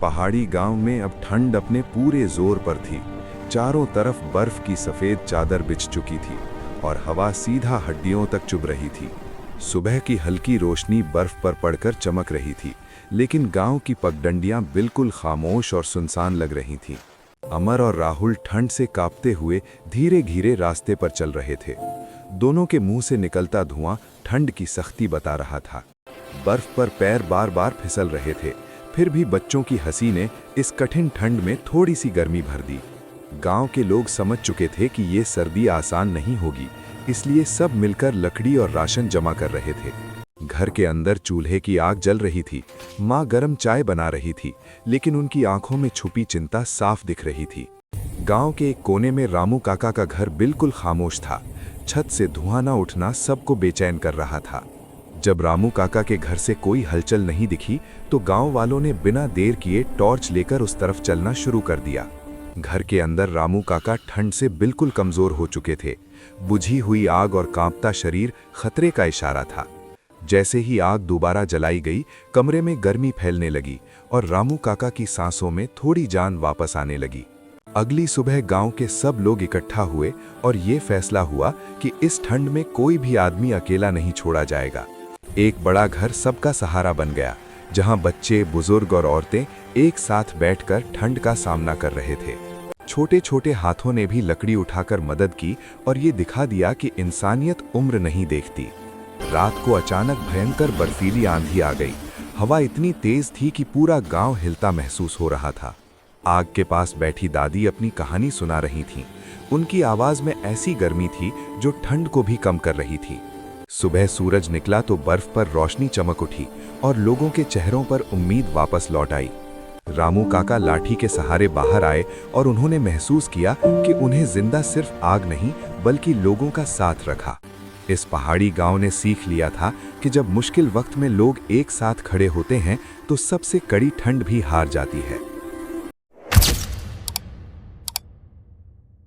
पहाड़ी गांव में अब ठंड अपने पूरे जोर पर थी। चारों तरफ बर्फ की सफ़ेद चादर बिछ चुकी थी और हवा सीधा हड्डियों तक चुभ रही थी। सुबह की हल्की रोशनी बर्फ पर पड़कर चमक रही थी, लेकिन गांव की पगडंडियां बिल्कुल खामोश और सुनसान लग रही थीं। अमर और राहुल ठंड से कांपते हुए धीरे धीरे रास्ते पर चल रहे थे। दोनों के मुंह से निकलता धुआं ठंड की सख्ती बता रहा था। बर्फ पर पैर बार बार फिसल रहे थे, फिर भी बच्चों की हंसी ने इस कठिन ठंड में थोड़ी सी गर्मी भर दी। गांव के लोग समझ चुके थे कि ये सर्दी आसान नहीं होगी, इसलिए सब मिलकर लकड़ी और राशन जमा कर रहे थे। घर के अंदर चूल्हे की आग जल रही थी। माँ गर्म चाय बना रही थी, लेकिन उनकी आंखों में छुपी चिंता साफ दिख रही थी। गांव के एक कोने में रामू काका का घर बिल्कुल खामोश था। छत से धुआं न उठना सबको बेचैन कर रहा था। जब रामू काका के घर से कोई हलचल नहीं दिखी, तो गांव वालों ने बिना देर किए टॉर्च लेकर उस तरफ चलना शुरू कर दिया। घर के अंदर रामू काका ठंड से बिल्कुल कमजोर हो चुके थे। बुझी हुई आग और कांपता शरीर खतरे का इशारा था। जैसे ही आग दोबारा जलाई गई, कमरे में गर्मी फैलने लगी और रामू काका की सांसों में थोड़ी जान वापस आने लगी। अगली सुबह गांव के सब लोग इकट्ठा हुए और ये फैसला हुआ कि इस ठंड में कोई भी आदमी अकेला नहीं छोड़ा जाएगा। एक बड़ा घर सबका सहारा बन गया, जहां बच्चे, बुजुर्ग और औरतें एक साथ बैठकर ठंड का सामना कर रहे थे। छोटे छोटे हाथों ने भी लकड़ी उठाकर मदद की और ये दिखा दिया कि इंसानियत उम्र नहीं देखती। रात को अचानक भयंकर बर्फीली आंधी आ गई। हवा इतनी तेज थी कि पूरा गांव हिलता महसूस हो रहा था। आग के पास बैठी दादी अपनी कहानी सुना रही थीं। उनकी आवाज में ऐसी गर्मी थी जो ठंड को भी कम कर रही थी। सुबह सूरज निकला तो बर्फ पर रोशनी चमक उठी और लोगों के चेहरों पर उम्मीद वापस लौट आई। रामू काका लाठी के सहारे बाहर आए और उन्होंने महसूस किया कि उन्हें जिंदा सिर्फ आग नहीं बल्कि लोगों का साथ रखा। इस पहाड़ी गांव ने सीख लिया था कि जब मुश्किल वक्त में लोग एक साथ खड़े होते हैं तो सबसे कड़ी ठंड भी हार जाती है।